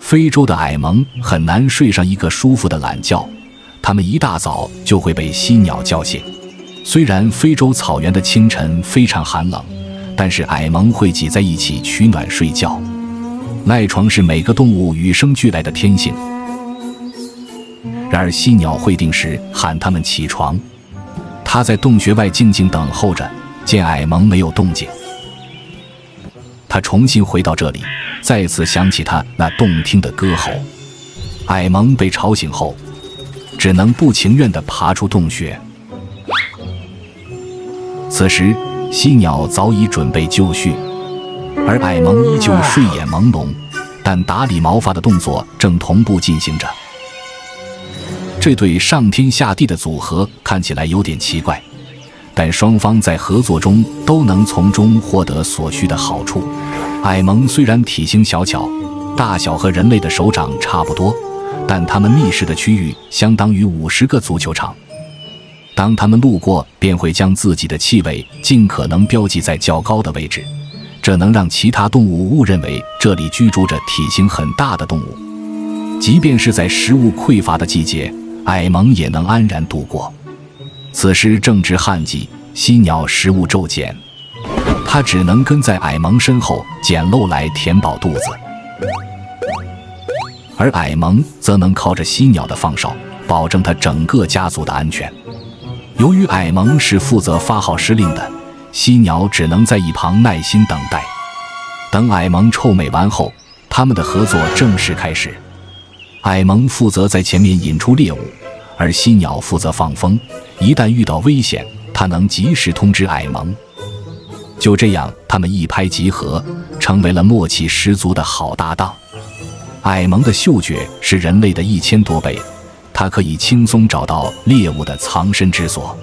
非洲的矮萌很难睡上一个舒服的懒觉，它们一大早就会被犀鸟叫醒。虽然非洲草原的清晨非常寒冷，但是矮萌会挤在一起取暖睡觉。赖床是每个动物与生俱来的天性，然而犀鸟会定时喊它们起床。它在洞穴外静静等候着，见矮萌没有动静，它重新回到这里，再次响起它那动听的歌喉。矮萌被吵醒后，只能不情愿地爬出洞穴。此时犀鸟早已准备就绪，而矮萌依旧睡眼朦胧，但打理毛发的动作正同步进行着。这对上天下地的组合看起来有点奇怪，但双方在合作中都能从中获得所需的好处。矮萌虽然体型小巧，大小和人类的手掌差不多，但它们觅食的区域相当于50个足球场。当它们路过，便会将自己的气味尽可能标记在较高的位置，这能让其他动物误认为这里居住着体型很大的动物。即便是在食物匮乏的季节，矮萌也能安然度过。此时正值旱季，犀鸟食物骤减，它只能跟在矮萌身后捡漏来填饱肚子，而矮萌则能靠着犀鸟的放哨，保证它整个家族的安全。由于矮萌是负责发号施令的，犀鸟只能在一旁耐心等待。等矮萌臭美完后，他们的合作正式开始。矮萌负责在前面引出猎物，而犀鸟负责放风，一旦遇到危险，它能及时通知矮萌。就这样，他们一拍即合，成为了默契十足的好搭档。矮萌的嗅觉是人类的1000多倍，它可以轻松找到猎物的藏身之所。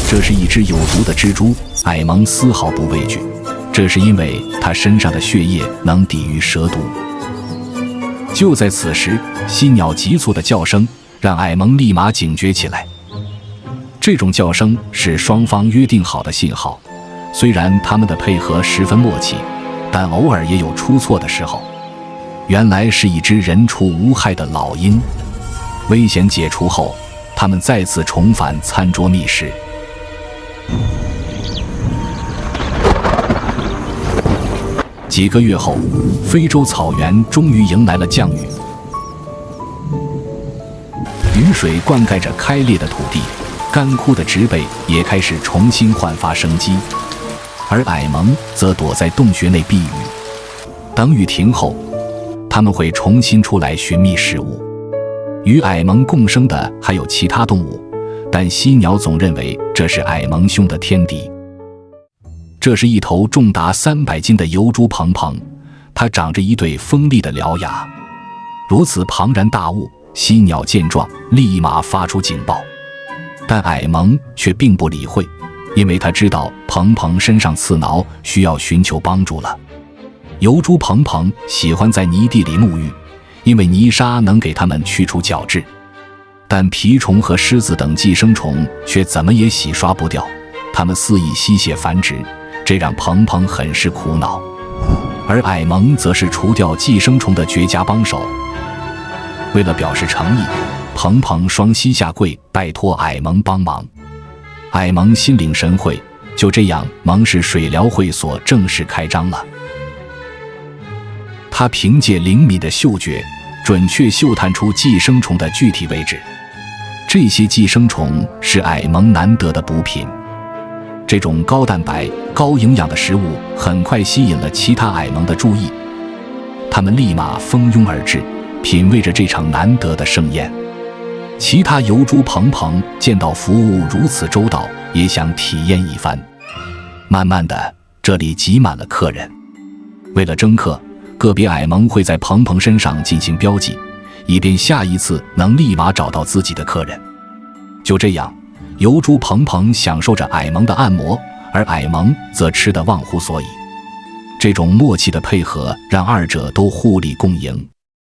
这是一只有毒的蜘蛛，矮萌丝毫不畏惧，这是因为它身上的血液能抵御蛇毒。就在此时，犀鸟急促的叫声让矮萌立马警觉起来。这种叫声是双方约定好的信号，虽然他们的配合十分默契，但偶尔也有出错的时候。原来是一只人畜无害的老鹰。危险解除后，他们再次重返餐桌觅食。几个月后，非洲草原终于迎来了降雨，雨水灌溉着开裂的土地，干枯的植被也开始重新焕发生机，而矮萌则躲在洞穴内避雨。等雨停后，他们会重新出来寻觅食物。与矮萌共生的还有其他动物，但犀鸟总认为这是矮萌兄的天敌。这是一头重达300斤的疣猪鹏鹏，它长着一对锋利的獠牙。如此庞然大物，犀鸟见状立马发出警报，但矮萌却并不理会，因为他知道鹏鹏身上刺挠，需要寻求帮助了。疣猪鹏鹏喜欢在泥地里沐浴，因为泥沙能给它们去除角质，但蜱虫和虱子等寄生虫却怎么也洗刷不掉，它们肆意吸血繁殖，这让鹏鹏很是苦恼。而矮萌则是除掉寄生虫的绝佳帮手。为了表示诚意，鹏鹏双膝下跪，拜托矮萌帮忙。矮萌心领神会，就这样，萌氏水疗会所正式开张了。他凭借灵敏的嗅觉，准确嗅探出寄生虫的具体位置。这些寄生虫是矮萌难得的补品。这种高蛋白、高营养的食物很快吸引了其他矮萌的注意，他们立马蜂拥而至，品味着这场难得的盛宴。其他疣猪鹏鹏见到服务如此周到，也想体验一番。慢慢的，这里挤满了客人。为了争客，个别矮萌会在鹏鹏身上进行标记，以便下一次能立马找到自己的客人。就这样，疣猪鹏鹏享受着矮萌的按摩，而矮萌则吃得忘乎所以。这种默契的配合让二者都互利共赢。